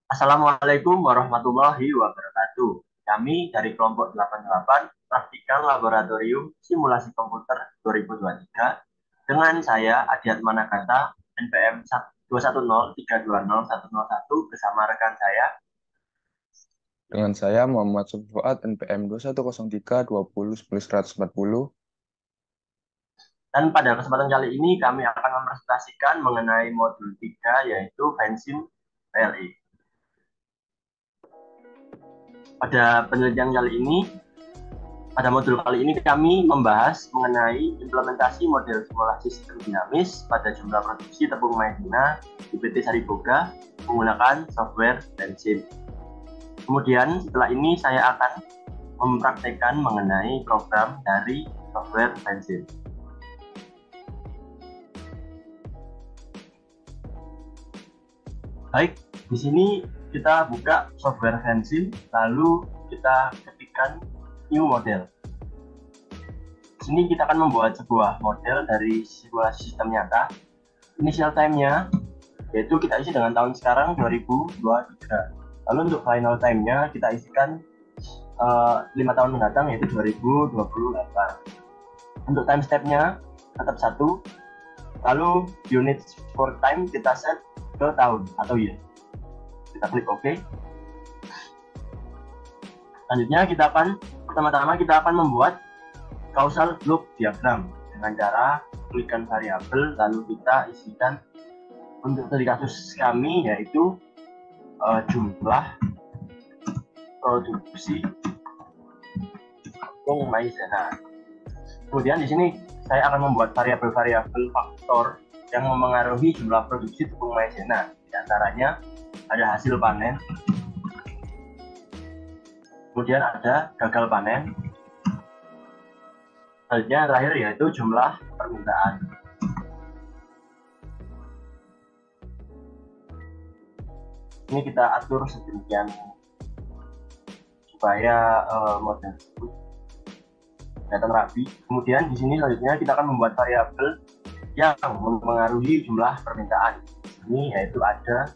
Assalamualaikum warahmatullahi wabarakatuh. Kami dari kelompok 88 Praktikal Laboratorium Simulasi Komputer 2023 dengan saya Adiat Manakata NPM 210320101 bersama rekan saya. Dengan saya Muhammad Sufi Fuad NPM 2103201140. Dan pada kesempatan kali ini kami akan mempresentasikan mengenai modul 3 yaitu Vensim PLE. Pada modul kali ini kami membahas mengenai implementasi model simulasi sistem dinamis pada jumlah produksi tepung maizena di PT Sariboga menggunakan software Vensim. Kemudian setelah ini saya akan mempraktekkan mengenai program dari software Vensim. Baik, di sini kita buka software Vensim, lalu kita ketikkan new model. Di sini kita akan membuat sebuah model dari simulasi sistem nyata. Initial time-nya yaitu kita isi dengan tahun sekarang 2023. Lalu untuk final time-nya kita isikan 5 tahun mendatang yaitu 2028. Untuk time step-nya tetap satu. Lalu unit for time kita set ke tahun atau year. Kita klik OK. Selanjutnya pertama-tama kita akan membuat causal loop diagram dengan cara klikkan variabel lalu kita isikan untuk dari kasus kami yaitu jumlah produksi tepung maizena. Kemudian di sini saya akan membuat variabel-variabel faktor yang memengaruhi jumlah produksi tepung maizena. Di antaranya ada hasil panen, kemudian ada gagal panen, selanjutnya terakhir yaitu jumlah permintaan. Ini kita atur sedemikian supaya model tersebut kelihatan rapi. Kemudian di sini selanjutnya kita akan membuat variabel yang mempengaruhi jumlah permintaan. Ini yaitu ada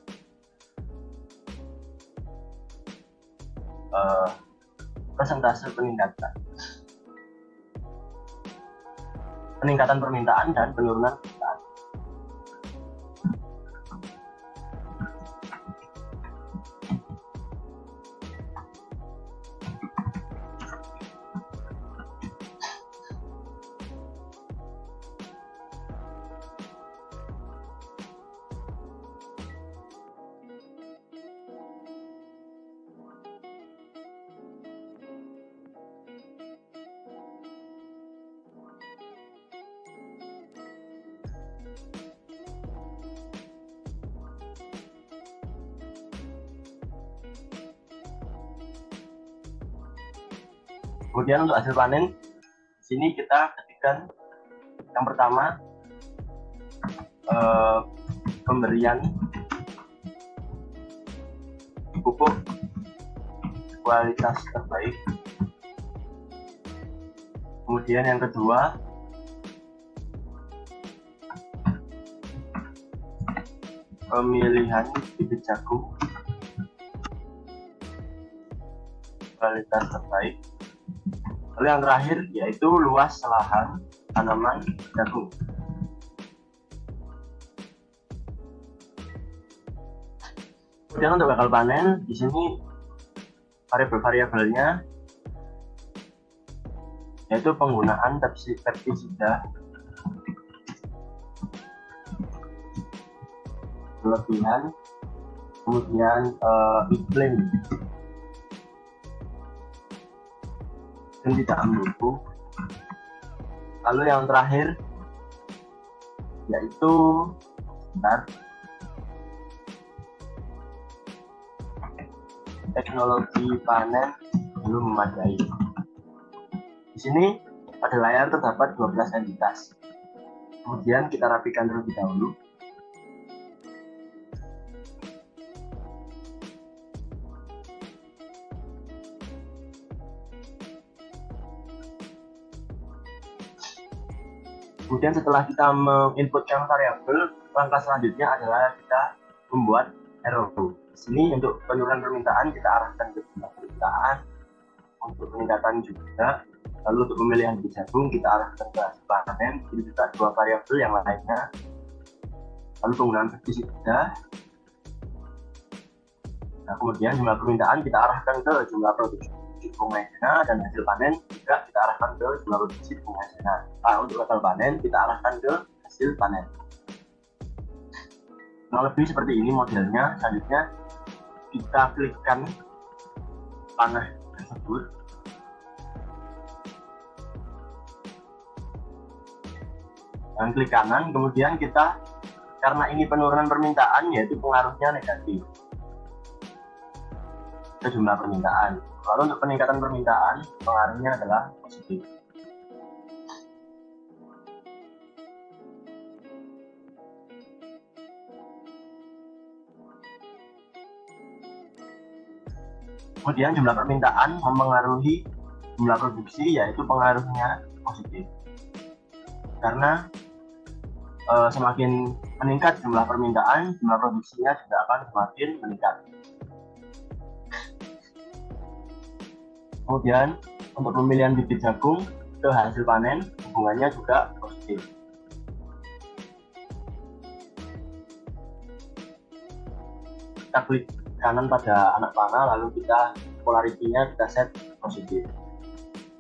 persentase peningkatan permintaan dan penurunan permintaan. Kemudian untuk hasil panen, di sini kita ketikkan yang pertama pemberian pupuk kualitas terbaik. Kemudian yang kedua pemilihan bibit jagung kualitas terbaik. Lalu yang terakhir yaitu luas lahan tanaman jagung. Kemudian untuk gagal panen, di sini variabel-variabelnya yaitu penggunaan pestisida, kelebihan, kemudian iklim yang tidak mendukung. Lalu yang terakhir yaitu teknologi panen belum memadai. Di sini pada layar terdapat 12 entitas. Kemudian kita rapikan terlebih dahulu. Kemudian setelah kita menginputkan variabel, langkah selanjutnya adalah kita membuat arrow. sini untuk penurunan permintaan kita arahkan ke jumlah permintaan, untuk peningkatan juga. Lalu untuk pemilihan bibit jagung kita arahkan ke hasil panen, ini juga dua variabel yang lainnya. Lalu penggunaan pestisida. Nah, kemudian jumlah permintaan kita arahkan ke jumlah produksi bunga maizena, dan hasil panen juga kita arahkan ke jumlah produksi bunga maizena. Untuk gagal panen kita arahkan ke hasil panen. Nah, lebih seperti ini modelnya. Selanjutnya kita klikkan panah tersebut. Dan klik kanan, kemudian kita, karena ini penurunan permintaan, yaitu pengaruhnya negatif ke jumlah permintaan. Lalu untuk peningkatan permintaan, pengaruhnya adalah positif. Kemudian jumlah permintaan mempengaruhi jumlah produksi, yaitu pengaruhnya positif. Karena semakin meningkat jumlah permintaan, jumlah produksinya juga akan semakin meningkat. Kemudian untuk pemilihan bibit jagung ke hasil panen, hubungannya juga positif. Kita klik kanan pada anak panah, lalu kita polaritinya kita set positif.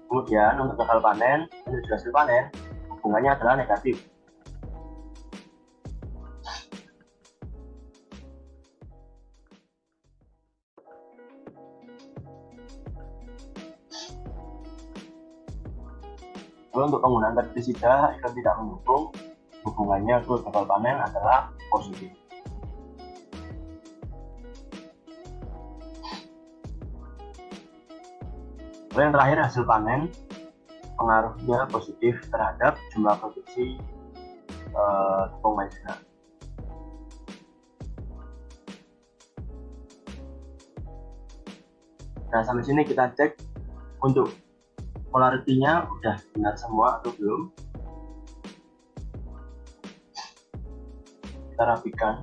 Kemudian untuk gagal panen menuju hasil panen, hubungannya adalah negatif. Lalu untuk penggunaan pestisida iklim tidak mendukung, hubungannya ke gagal panen adalah positif. Lalu yang terakhir hasil panen, pengaruhnya positif terhadap jumlah produksi tepung maizena. Nah, sampai sini kita cek untuk polaritinya udah benar semua atau belum. Kita rapikan,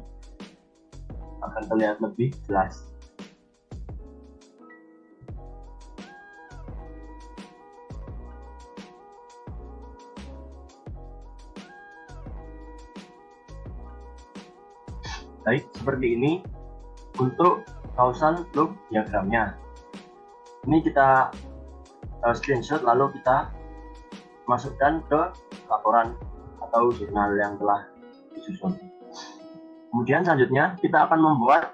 akan terlihat lebih jelas. Baik, seperti ini untuk causal loop diagramnya. Ini kita screenshot, lalu kita masukkan ke laporan atau jurnal yang telah disusun. Kemudian selanjutnya kita akan membuat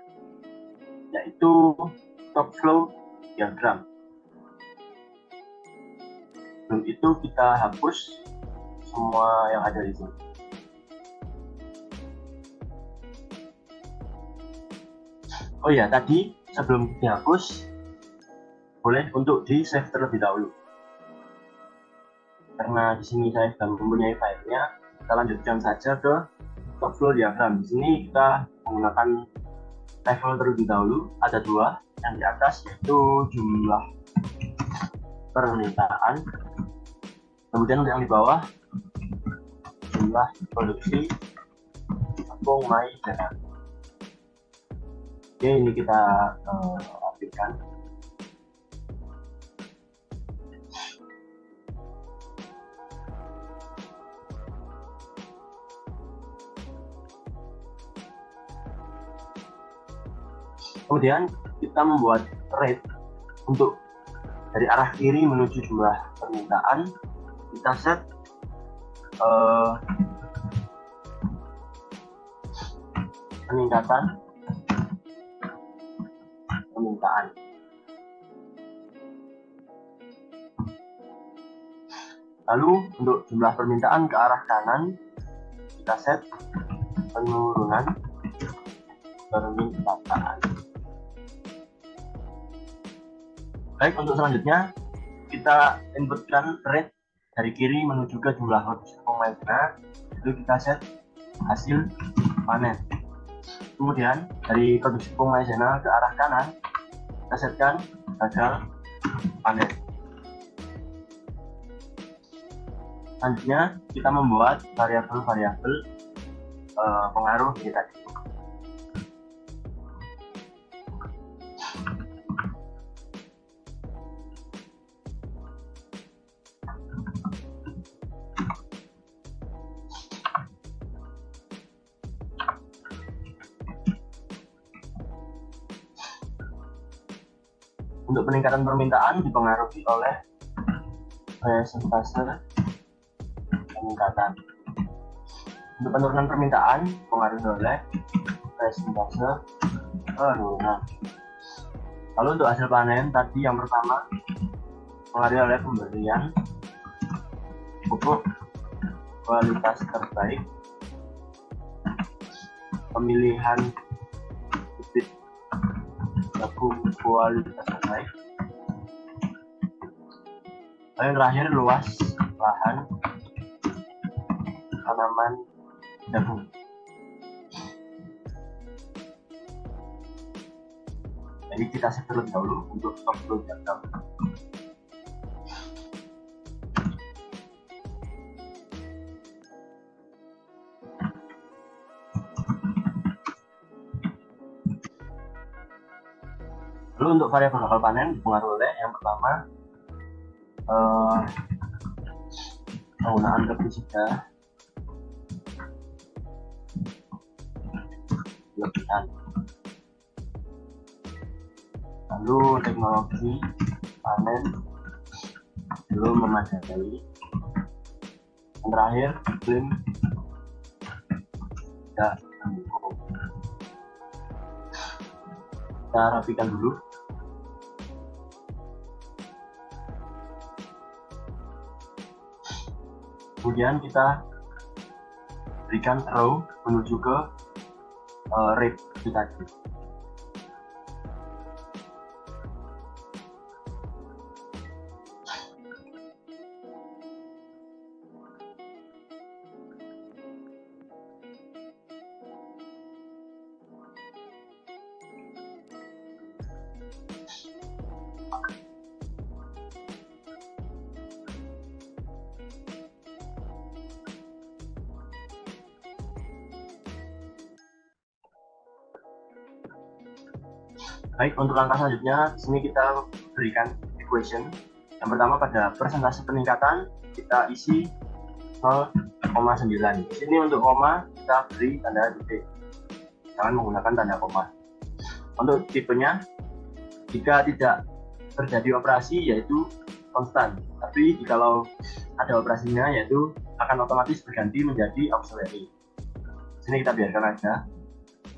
yaitu top flow diagram. Sebelum itu kita hapus semua yang ada di sini. Oh ya, tadi sebelum dihapus boleh untuk di save terlebih dahulu. Karena di sini saya sudah mempunyai filenya, kita lanjutkan saja ke top flow diagram. Di sini kita menggunakan level terlebih dahulu. Ada dua, yang di atas yaitu jumlah permintaan, kemudian yang di bawah jumlah produksi tepung maizena. Oke, ini kita aplikasikan. Kemudian kita membuat rate untuk dari arah kiri menuju jumlah permintaan. Kita set peningkatan permintaan. Lalu untuk jumlah permintaan ke arah kanan kita set penurunan permintaan. Baik, untuk selanjutnya kita inputkan rate dari kiri menuju ke jumlah produksi tepung maizena, itu kita set hasil panen. Kemudian dari produksi tepung maizena ke arah kanan kita setkan gagal panen. Selanjutnya kita membuat variabel-variabel pengaruh ini tadi. Untuk peningkatan permintaan dipengaruhi oleh persentase peningkatan. Untuk penurunan permintaan dipengaruhi oleh persentase penurunan. Lalu untuk hasil panen tadi yang pertama dipengaruhi oleh pemberian pupuk kualitas terbaik, pemilihan bibit jagung kualitas terbaik, lalu yang terakhir luas lahan tanaman jagung. Jadi kita set terlebih dahulu untuk stok jagung. Lalu untuk variabel bakal panen dipengaruhi oleh yang pertama penggunaan pestisida berlebihan, lalu teknologi panen belum memadai, yang terakhir iklim tidak mendukung. Kita rapikan dulu. Kemudian kita berikan row menuju ke rate tadi. Baik, untuk langkah selanjutnya, di sini kita berikan equation. Yang pertama pada persentase peningkatan kita isi 0,9. Di sini untuk koma kita beri tanda titik, jangan menggunakan tanda koma. Untuk tipenya, jika tidak terjadi operasi yaitu konstan, tapi jikalau ada operasinya yaitu akan otomatis berganti menjadi auxiliary. Di sini kita biarkan aja.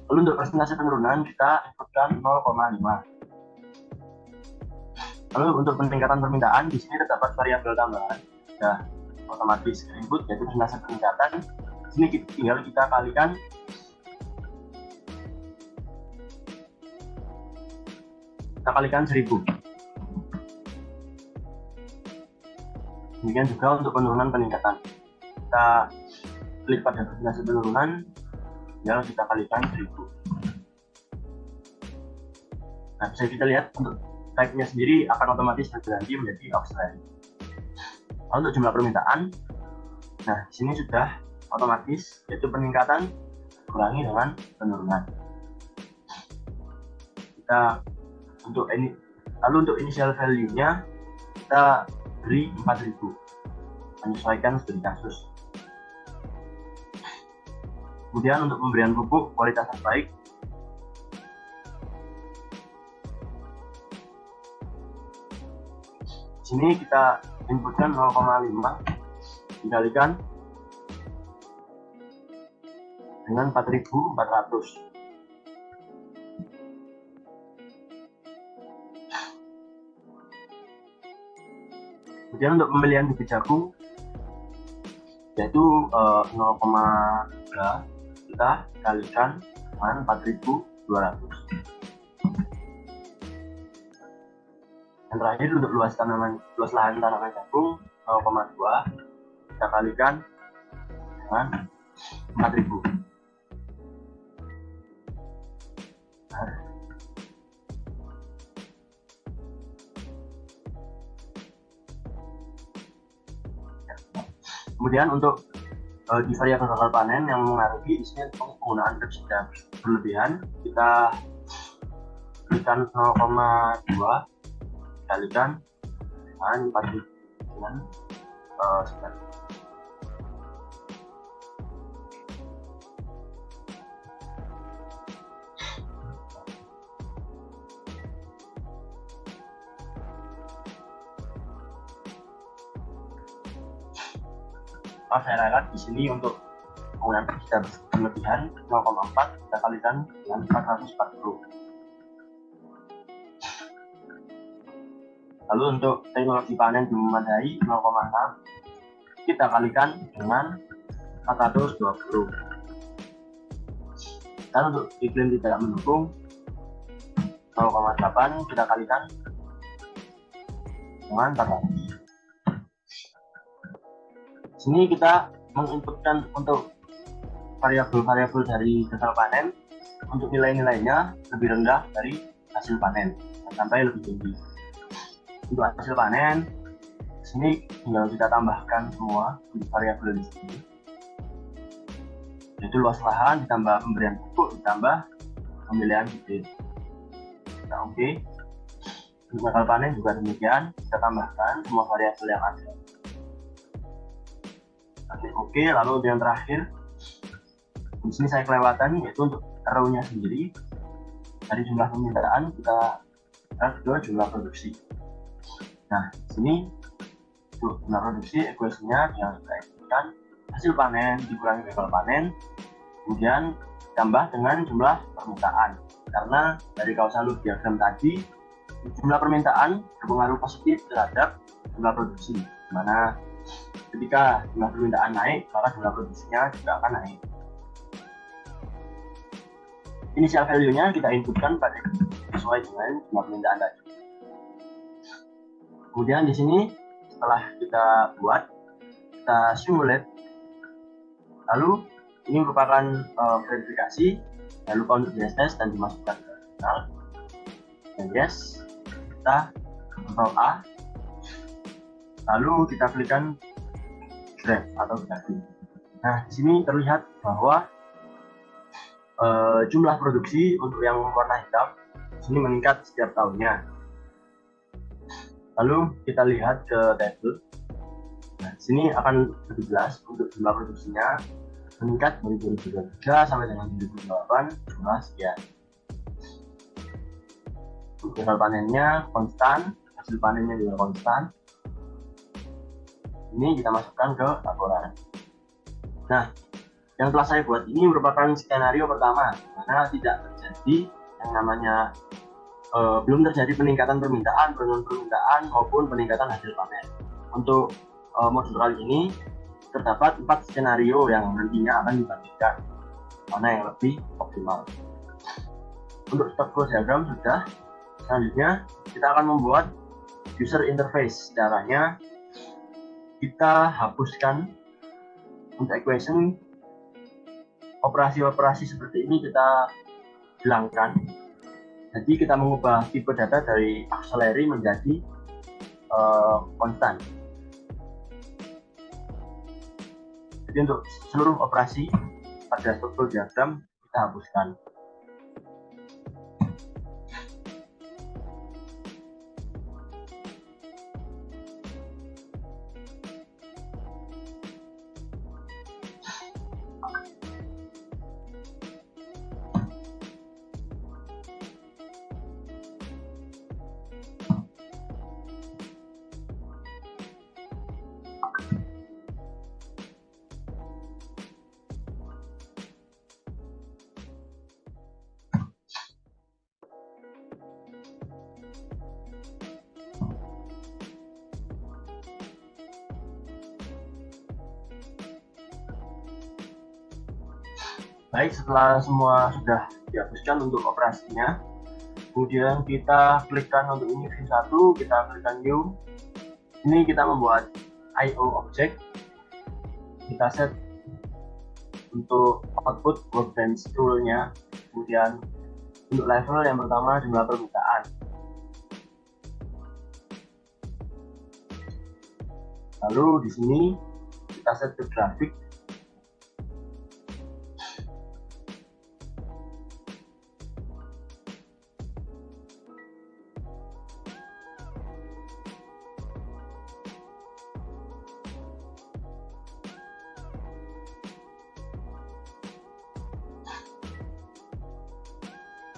Lalu untuk persentase penurunan kita inputkan 0,5. Lalu untuk peningkatan permintaan di sini terdapat variabel tambahan sudah otomatis input yaitu persentase peningkatan. Di sini tinggal kita kalikan kita kalikan 1000. Demikian juga untuk penurunan peningkatan. Kita klik pada persentase penurunan, tinggal kita kalikan 1000. Nah, bisa kita lihat untuk type-nya sendiri akan otomatis berganti menjadi auxiliary. Lalu untuk jumlah permintaan, nah di sini sudah otomatis yaitu peningkatan kurangi dengan penurunan. Kita untuk ini, lalu untuk initial value-nya kita beri 4000, menyesuaikan studi kasus. Kemudian untuk pemberian pupuk kualitas terbaik, di sini kita inputkan 0,5 dikalikan dengan 4400. Kemudian untuk pemilihan bibit jagung yaitu 0,3 kita kalikan dengan 4200. Yang terakhir untuk luas lahan tanaman jagung 0,2 kita kalikan dengan 4000. Kemudian untuk di variabel bakal panen yang mengaruhi di sini penggunaan pestisida berlebihan kita berikan 0,2 dikalikan dengan 4000 dengan sekitar. saya ralat di sini untuk penggunaan kita berlebihan 0,4 kita kalikan dengan 440. Lalu untuk teknologi panen belum memadai 0,6 kita kalikan dengan 420. Dan untuk iklim tidak mendukung 0,8 kita kalikan dengan 400. Sini kita menginputkan untuk variabel-variabel dari gagal panen untuk nilai-nilainya lebih rendah dari hasil panen sampai lebih tinggi. Untuk hasil panen sini tinggal kita tambahkan semua variabel di sini, yaitu luas lahan ditambah pemberian pupuk ditambah pemilihan bibit. Nah, oke. Untuk gagal panen juga demikian, kita tambahkan semua variabel yang ada. Oke, lalu yang terakhir di sini saya kelewatan, yaitu untuk row-nya sendiri dari jumlah permintaan kita ke jumlah produksi. Nah, di sini untuk jumlah produksi ekuasinya yang kita inputkan hasil panen dikurangi gagal panen, kemudian ditambah dengan jumlah permintaan. Karena dari causal loop diagram tadi jumlah permintaan berpengaruh positif terhadap jumlah produksi, di mana ketika jumlah permintaan naik, maka jumlah produksinya juga akan naik. Initial value-nya kita inputkan pada sesuai dengan jumlah permintaan tadi. Kemudian di sini setelah kita buat, kita simulate. Lalu ini merupakan verifikasi. Jangan lupa untuk test dan dimasukkan ke terminal. Dan yes, kita Ctrl A. Lalu kita klikkan graph atau graphing. Nah, di sini terlihat bahwa jumlah produksi untuk yang warna hitam di sini meningkat setiap tahunnya. Lalu kita lihat ke table. Nah, di sini akan lebih jelas untuk jumlah produksinya meningkat dari 2023 sampai dengan 2028 jumlah sekian. Untuk hasil panennya konstan, hasil panennya juga konstan. Ini kita masukkan ke laporan. Nah, yang telah saya buat ini merupakan skenario pertama, karena tidak terjadi yang namanya belum terjadi peningkatan permintaan, penurunan permintaan maupun peningkatan hasil panen. Untuk modul kali ini terdapat 4 skenario yang nantinya akan dibandingkan mana yang lebih optimal. Untuk stock flow diagram sudah. Selanjutnya kita akan membuat user interface. Caranya kita hapuskan untuk equation, operasi-operasi seperti ini kita hilangkan. Jadi kita mengubah tipe data dari auxiliary menjadi konstan. Jadi untuk seluruh operasi pada struktur diagram kita hapuskan. Baik, setelah semua sudah dihapuskan untuk operasinya, kemudian kita klikkan untuk ini view 1, kita klikkan new. Ini kita membuat IO object. Kita set untuk output workbench tool-nya. Kemudian untuk level yang pertama jumlah permintaan. Lalu di sini kita set ke grafik.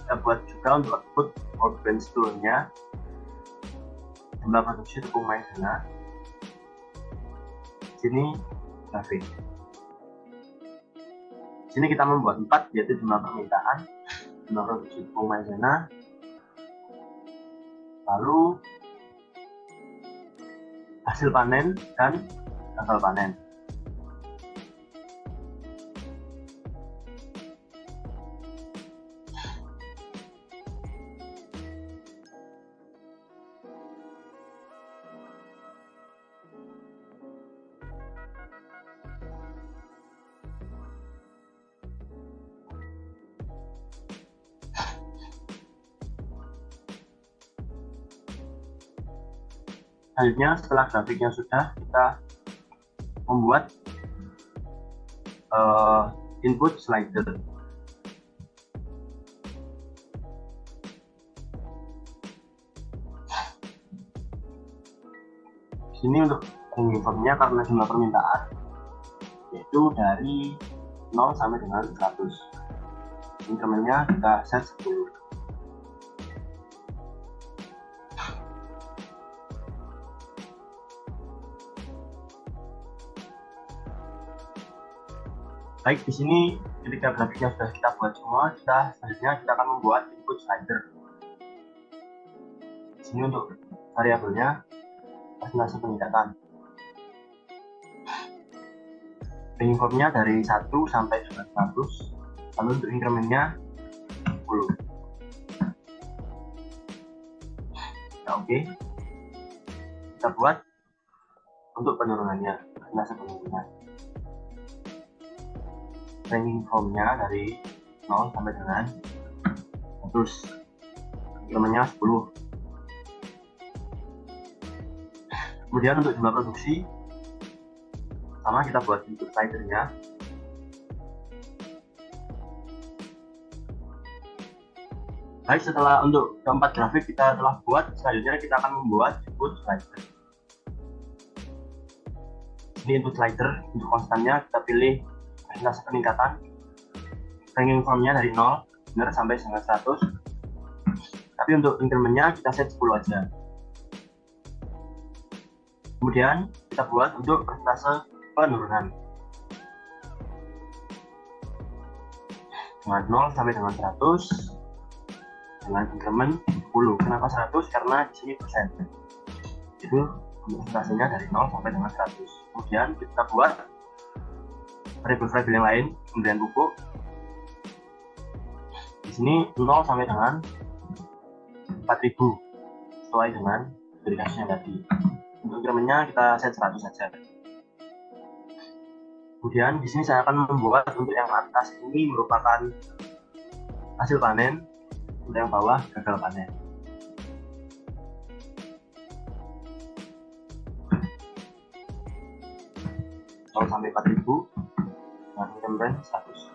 Kita buat juga untuk output workbench tool-nya, jumlah produksi tepung maizena. Sini grafik. Sini kita membuat 4, yaitu jumlah permintaan, jumlah produksi tepung maizena, lalu hasil panen dan gagal panen. Selanjutnya, setelah grafiknya sudah, kita membuat input slider. Sini untuk informnya karena jumlah permintaan yaitu dari 0 sampai dengan 100. Incrementnya kita set 10. Baik, di sini ketika grafiknya sudah kita buat semua, selanjutnya kita akan membuat input slider. Di sini untuk variabelnya presentasi peningkatan. Range formnya dari 1 sampai dengan 100, lalu untuk incrementnya 10. Nah, oke. Kita buat untuk penurunannya, presentasi penurunannya. Ranking formnya dari 0 sampai dengan 100, incrementnya 10. Kemudian untuk jumlah produksi sama, kita buat input slidernya. Baik, setelah untuk keempat grafik kita telah buat, selanjutnya kita akan membuat input slider. Ini input slider, untuk konstannya kita pilih presentasi peningkatan. Ranking formnya dari 0 benar sampai dengan 100, tapi untuk incrementnya kita set 10 aja. Kemudian kita buat untuk persentase penurunan dengan 0 sampai dengan 100 dengan increment 10. Kenapa 100? Karena di sini persen. Itu persentasenya dari 0 sampai dengan 100. Kemudian kita buat variabel-variabel yang lain, kemudian pupuk. Di sini 0 sampai dengan 4000 sesuai dengan spesifikasinya tadi. Untuk incrementnya kita set 100 saja. Kemudian di sini saya akan membuat untuk yang atas ini merupakan hasil panen, untuk yang bawah gagal panen. Sampai 4000 dengan increment 100.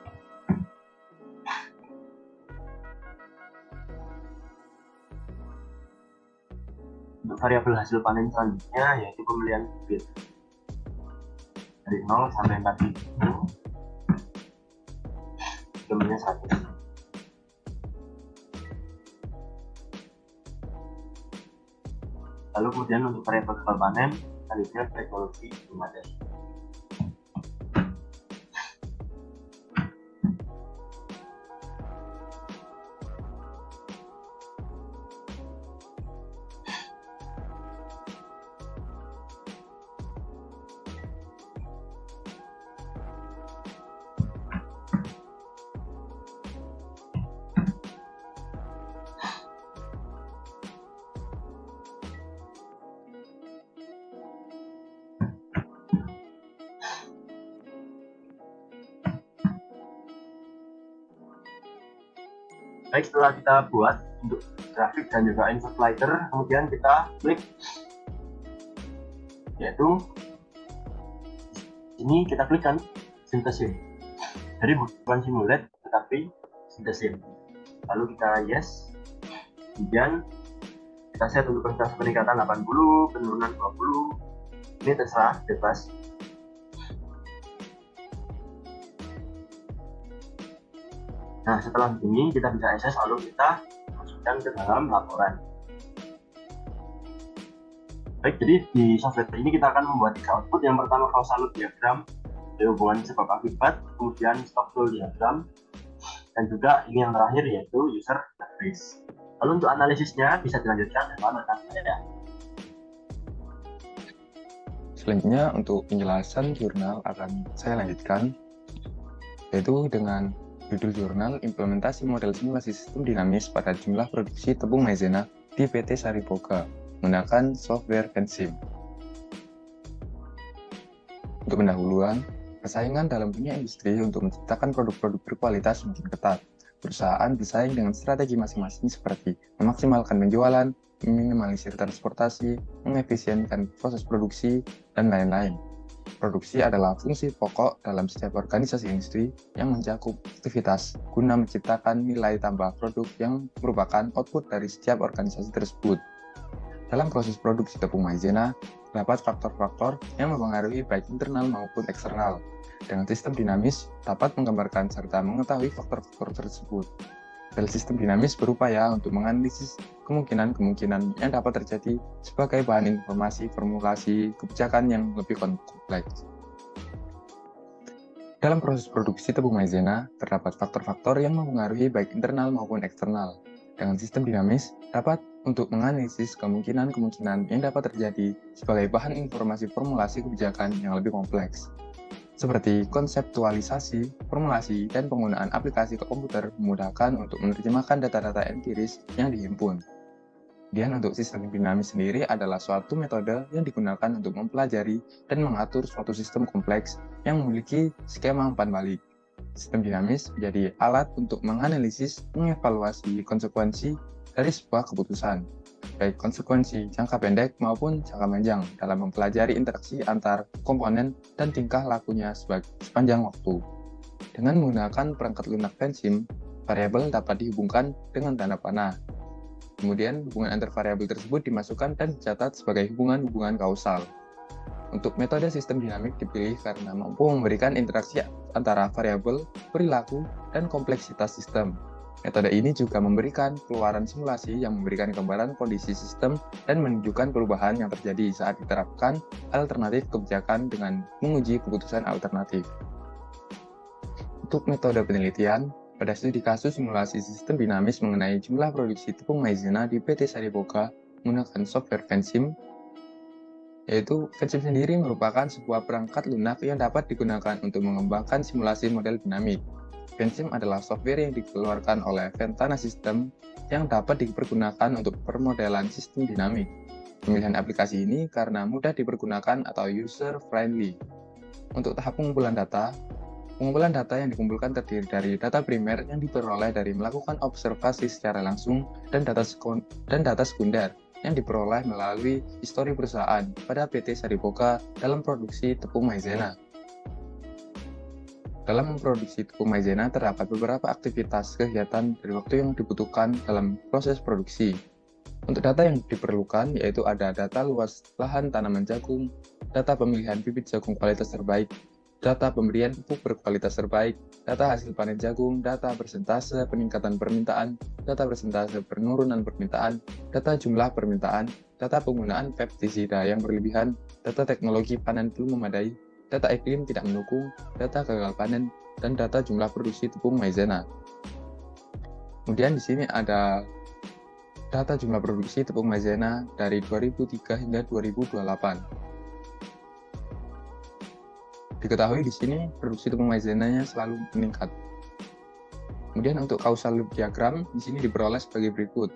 Untuk variabel hasil panen selanjutnya yaitu pemilihan bibit dari 0 sampai 4000, incrementnya 100. Lalu kemudian untuk variabel gagal panen selanjutnya teknologi memadai. Baik, setelah kita buat untuk grafik dan juga input slider, kemudian kita klik, yaitu ini kita klikkan synthesis. Jadi bukan simulate tetapi synthesis. Lalu kita yes. Kemudian kita set untuk persentase peningkatan 80, penurunan 20. Ini terserah, bebas. Nah, setelah ini kita bisa akses, lalu kita masukkan ke dalam laporan. Baik, jadi di software ini kita akan membuat 3 output. Yang pertama causal loop diagram, hubungan sebab akibat, kemudian stock flow diagram, dan juga ini yang terakhir yaitu user interface. Lalu untuk analisisnya bisa dilanjutkan dengan rekan saya. Selanjutnya untuk penjelasan jurnal akan saya lanjutkan, yaitu dengan judul jurnal Implementasi Model Simulasi Sistem Dinamis pada Jumlah Produksi Tepung Maizena di PT Sariboga menggunakan software Vensim. Untuk pendahuluan, persaingan dalam dunia industri untuk menciptakan produk-produk berkualitas semakin ketat. Perusahaan bersaing dengan strategi masing-masing seperti memaksimalkan penjualan, meminimalisir transportasi, mengefisienkan proses produksi, dan lain-lain. Produksi adalah fungsi pokok dalam setiap organisasi industri yang mencakup aktivitas guna menciptakan nilai tambah produk yang merupakan output dari setiap organisasi tersebut. Dalam proses produksi tepung maizena, terdapat faktor-faktor yang mempengaruhi baik internal maupun eksternal. Dengan sistem dinamis, dapat menggambarkan serta mengetahui faktor-faktor tersebut. Model sistem dinamis berupaya untuk menganalisis kemungkinan-kemungkinan yang dapat terjadi sebagai bahan informasi formulasi kebijakan yang lebih kompleks. Dalam proses produksi tepung maizena, terdapat faktor-faktor yang mempengaruhi baik internal maupun eksternal. Dengan sistem dinamis, dapat untuk menganalisis kemungkinan-kemungkinan yang dapat terjadi sebagai bahan informasi formulasi kebijakan yang lebih kompleks, seperti konseptualisasi, formulasi, dan penggunaan aplikasi ke komputer memudahkan untuk menerjemahkan data-data empiris yang dihimpun. Kemudian untuk sistem dinamis sendiri adalah suatu metode yang digunakan untuk mempelajari dan mengatur suatu sistem kompleks yang memiliki skema umpan balik. Sistem dinamis menjadi alat untuk menganalisis, mengevaluasi konsekuensi dari sebuah keputusan, baik konsekuensi jangka pendek maupun jangka panjang dalam mempelajari interaksi antar komponen dan tingkah lakunya sepanjang waktu. Dengan menggunakan perangkat lunak Vensim, variabel dapat dihubungkan dengan tanda panah. Kemudian, hubungan antar variabel tersebut dimasukkan dan dicatat sebagai hubungan-hubungan kausal. Untuk metode sistem dinamik dipilih karena mampu memberikan interaksi antara variabel, perilaku, dan kompleksitas sistem. Metode ini juga memberikan keluaran simulasi yang memberikan gambaran kondisi sistem dan menunjukkan perubahan yang terjadi saat diterapkan alternatif kebijakan dengan menguji keputusan alternatif. Untuk metode penelitian, pada studi kasus simulasi sistem dinamis mengenai jumlah produksi tepung maizena di PT Sariboga menggunakan software Vensim, yaitu Vensim sendiri merupakan sebuah perangkat lunak yang dapat digunakan untuk mengembangkan simulasi model dinamik. Vensim adalah software yang dikeluarkan oleh Ventana System yang dapat dipergunakan untuk permodelan sistem dinamik. Pemilihan aplikasi ini karena mudah dipergunakan atau user-friendly. Untuk tahap pengumpulan data yang dikumpulkan terdiri dari data primer yang diperoleh dari melakukan observasi secara langsung dan data sekunder yang diperoleh melalui histori perusahaan pada PT Sariboga dalam produksi tepung maizena. Dalam memproduksi tepung maizena terdapat beberapa aktivitas kegiatan dari waktu yang dibutuhkan dalam proses produksi. Untuk data yang diperlukan yaitu ada data luas lahan tanaman jagung, data pemilihan bibit jagung kualitas terbaik, data pemberian pupuk berkualitas terbaik, data hasil panen jagung, data persentase peningkatan permintaan, data persentase penurunan permintaan, data jumlah permintaan, data penggunaan pestisida yang berlebihan, data teknologi panen belum memadai, data iklim tidak mendukung, data gagal panen, dan data jumlah produksi tepung maizena. Kemudian di sini ada data jumlah produksi tepung maizena dari 2003 hingga 2028. Diketahui di sini produksi tepung maizenanya selalu meningkat. Kemudian untuk causal loop diagram di sini diperoleh sebagai berikut.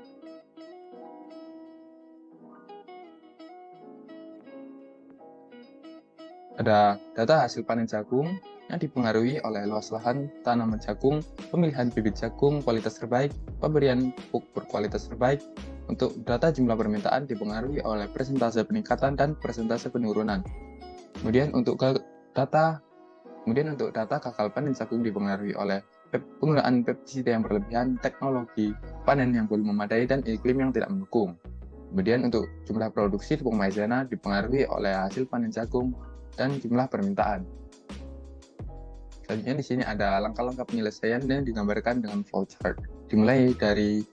Ada data hasil panen jagung yang dipengaruhi oleh luas lahan tanaman jagung, pemilihan bibit jagung kualitas terbaik, pemberian pupuk berkualitas terbaik. Untuk data jumlah permintaan dipengaruhi oleh persentase peningkatan dan persentase penurunan. Kemudian untuk data gagal panen jagung dipengaruhi oleh penggunaan pestisida yang berlebihan, teknologi panen yang belum memadai, dan iklim yang tidak mendukung. Kemudian untuk jumlah produksi tepung maizena dipengaruhi oleh hasil panen jagung dan jumlah permintaan. Selanjutnya di sini ada langkah-langkah penyelesaian yang digambarkan dengan flowchart. Dimulai dari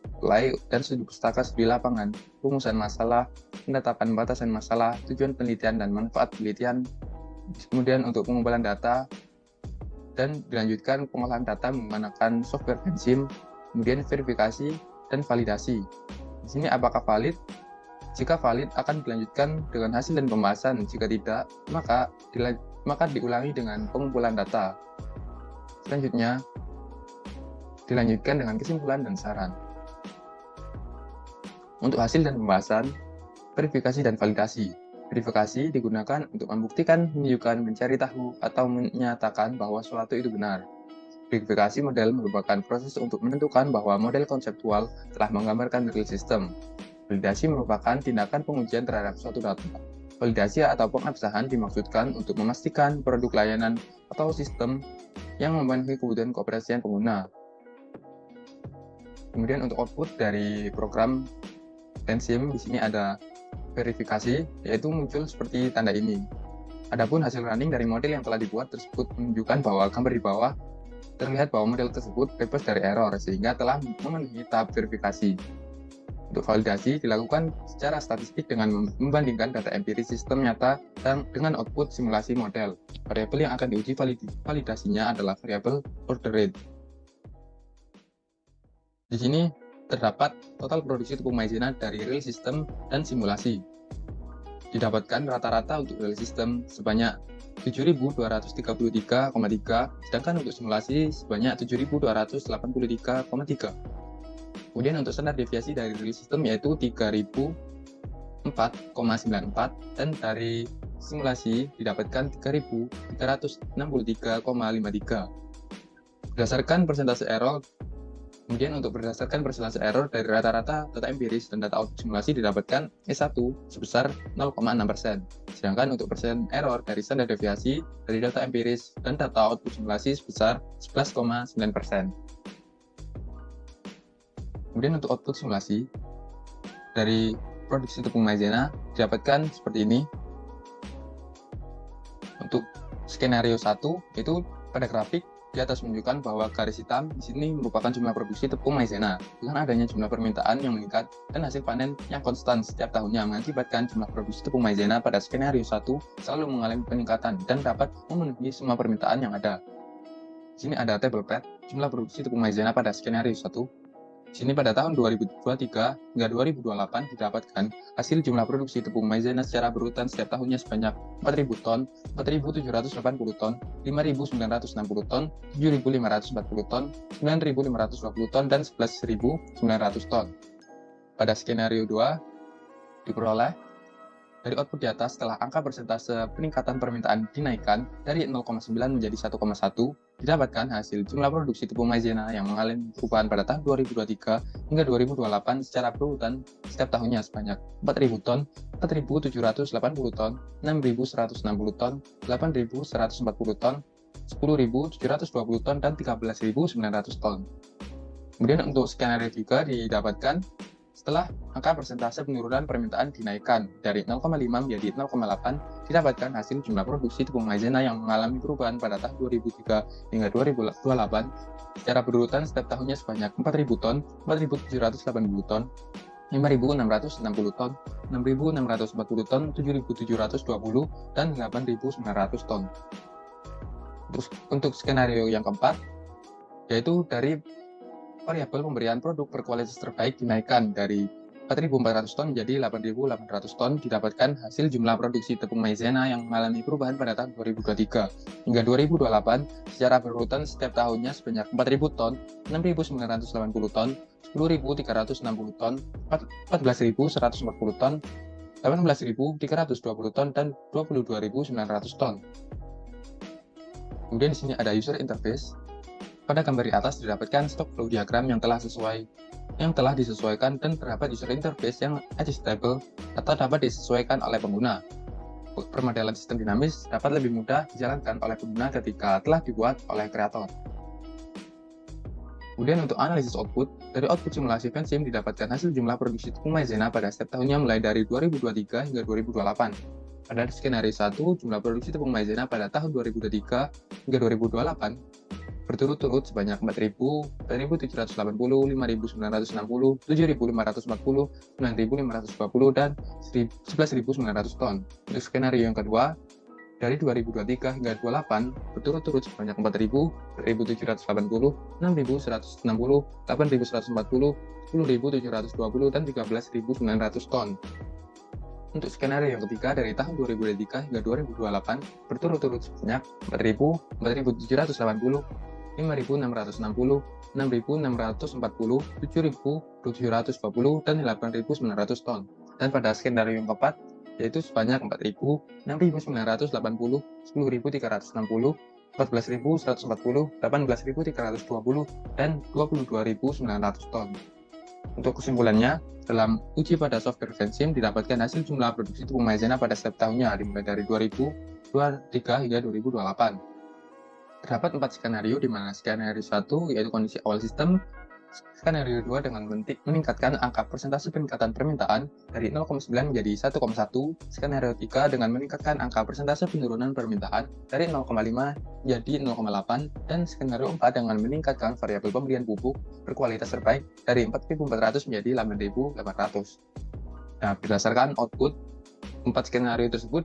dan studi pustaka, studi lapangan, rumusan masalah, penetapan batasan masalah, tujuan penelitian dan manfaat penelitian, Kemudian untuk pengumpulan data dan dilanjutkan pengolahan data menggunakan software enzim, kemudian verifikasi dan validasi. Di sini apakah valid? Jika valid akan dilanjutkan dengan hasil dan pembahasan. Jika tidak, maka diulangi dengan pengumpulan data. Selanjutnya, dilanjutkan dengan kesimpulan dan saran. Untuk hasil dan pembahasan, verifikasi dan validasi. Verifikasi digunakan untuk membuktikan, menunjukkan, mencari tahu, atau menyatakan bahwa suatu itu benar. Verifikasi model merupakan proses untuk menentukan bahwa model konseptual telah menggambarkan real system. Validasi merupakan tindakan pengujian terhadap suatu data. Validasi atau pengabsahan dimaksudkan untuk memastikan produk layanan atau sistem yang memenuhi kebutuhan keoperasian pengguna. Kemudian untuk output dari program enzim di sini ada verifikasi, yaitu muncul seperti tanda ini. Adapun hasil running dari model yang telah dibuat tersebut menunjukkan bahwa gambar di bawah terlihat bahwa model tersebut bebas dari error sehingga telah memenuhi tahap verifikasi. Untuk validasi dilakukan secara statistik dengan membandingkan data empiris sistem nyata dan dengan output simulasi model. Variabel yang akan diuji validasinya adalah variabel order rate. Di sini terdapat total produksi tepung maizena dari real system dan simulasi. Didapatkan rata-rata untuk real system sebanyak 7.233,3, sedangkan untuk simulasi sebanyak 7.283,3. Kemudian untuk standar deviasi dari real system yaitu 3.004,94 dan dari simulasi didapatkan 3.363,53. Berdasarkan persentase error, kemudian untuk berdasarkan persentase error dari rata-rata data empiris dan data output simulasi didapatkan S1 sebesar 0,6%. Sedangkan untuk persen error dari standar deviasi dari data empiris dan data output simulasi sebesar 11,9%. Kemudian untuk output simulasi dari produksi tepung maizena didapatkan seperti ini. Untuk skenario 1 itu pada grafik di atas menunjukkan bahwa garis hitam di sini merupakan jumlah produksi tepung maizena. Dengan adanya jumlah permintaan yang meningkat dan hasil panen yang konstan setiap tahunnya mengakibatkan jumlah produksi tepung maizena pada skenario 1 selalu mengalami peningkatan dan dapat memenuhi semua permintaan yang ada. Di sini ada tabel pad jumlah produksi tepung maizena pada skenario 1. Di sini pada tahun 2023 hingga 2028 didapatkan hasil jumlah produksi tepung maizena secara berurutan setiap tahunnya sebanyak 4.000 ton, 4.780 ton, 5.960 ton, 7.540 ton, 9.520 ton, dan 11.900 ton. Pada skenario 2 diperoleh dari output di atas setelah angka persentase peningkatan permintaan dinaikkan dari 0,9 menjadi 1,1, didapatkan hasil jumlah produksi tepung maizena yang mengalami perubahan pada tahun 2023 hingga 2028 secara berurutan setiap tahunnya sebanyak 4.000 ton, 4.780 ton, 6.160 ton, 8.140 ton, 10.720 ton, dan 13.900 ton. Kemudian untuk skenario 3 didapatkan setelah angka persentase penurunan permintaan dinaikkan dari 0,5 menjadi 0,8, didapatkan hasil jumlah produksi tepung maizena yang mengalami perubahan pada tahun 2003 hingga 2028 secara berurutan setiap tahunnya sebanyak 4.000 ton, 4.780 ton, 5.660 ton, 6.640 ton, 7.720, dan 8.900 ton. Untuk skenario yang keempat, yaitu dari variabel pemberian produk berkualitas terbaik dinaikkan dari 4.400 ton menjadi 8.800 ton, didapatkan hasil jumlah produksi tepung maizena yang mengalami perubahan pada tahun 2023 hingga 2028 secara berurutan setiap tahunnya sebanyak 4.000 ton, 6.980 ton, 10.360 ton, 14.140 ton, 18.320 ton, dan 22.900 ton. Kemudian di sini ada user interface. Pada gambar di atas didapatkan stock flow diagram yang telah disesuaikan dan terdapat user interface yang adjustable atau dapat disesuaikan oleh pengguna. Permodelan sistem dinamis dapat lebih mudah dijalankan oleh pengguna ketika telah dibuat oleh kreator. Kemudian untuk analisis output, dari output simulasi Vensim didapatkan hasil jumlah produksi tepung maizena pada setiap tahunnya mulai dari 2023 hingga 2028. Pada skenario 1, jumlah produksi tepung maizena pada tahun 2023 hingga 2028 berturut-turut sebanyak 4.000, 4.780, 5.960, 7.540, 9.520, dan 11.900 ton. Untuk skenario yang kedua, dari 2023 hingga 28 berturut-turut sebanyak 4.000, 4.780, 6.160, 8.140, 10.720, dan 13.900 ton. Untuk skenario yang ketiga dari tahun 2023 hingga 2028 berturut-turut sebanyak 4.000, 4.780, 5.660, 6.640, 7.720, dan 8.900 ton. Dan pada skenario yang keempat, yaitu sebanyak 4.000, 6.980, 10.360, 14.140, 18.320, dan 22.900 ton. Untuk kesimpulannya, dalam uji pada software Vensim didapatkan hasil jumlah produksi tepung maizena pada setiap tahunnya dimulai dari 2023 hingga 2028. Terdapat 4 skenario di mana skenario 1 yaitu kondisi awal sistem, skenario 2 dengan meningkatkan angka persentase peningkatan permintaan dari 0,9 menjadi 1,1, skenario 3 dengan meningkatkan angka persentase penurunan permintaan dari 0,5 menjadi 0,8, dan skenario 4 dengan meningkatkan variabel pemberian pupuk berkualitas terbaik dari 4.400 menjadi 8.800. Nah, berdasarkan output 4 skenario tersebut,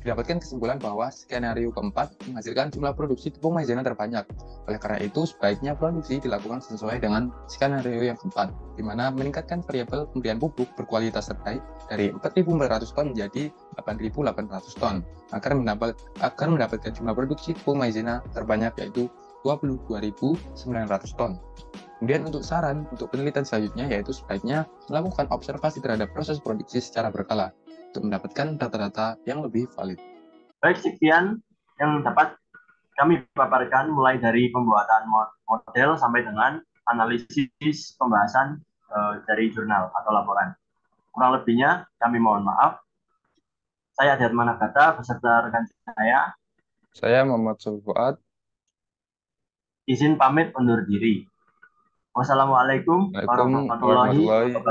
didapatkan kesimpulan bahwa skenario keempat menghasilkan jumlah produksi tepung maizena terbanyak. Oleh karena itu, sebaiknya produksi dilakukan sesuai dengan skenario yang keempat, di mana meningkatkan variabel pemberian pupuk berkualitas terbaik dari 4.400 ton menjadi 8.800 ton, agar mendapatkan jumlah produksi tepung maizena terbanyak yaitu 22.900 ton. Kemudian untuk saran untuk penelitian selanjutnya yaitu sebaiknya melakukan observasi terhadap proses produksi secara berkala untuk mendapatkan data-data yang lebih valid. Baik, sekian yang dapat kami paparkan mulai dari pembuatan model sampai dengan analisis pembahasan dari jurnal atau laporan. Kurang lebihnya kami mohon maaf. Saya Adat Managata beserta rekan Saya Muhammad Sofi Fuad. Izin pamit undur diri. Wassalamualaikum Waalaikumsalam warahmatullahi warahmatullahi wabarakatuh.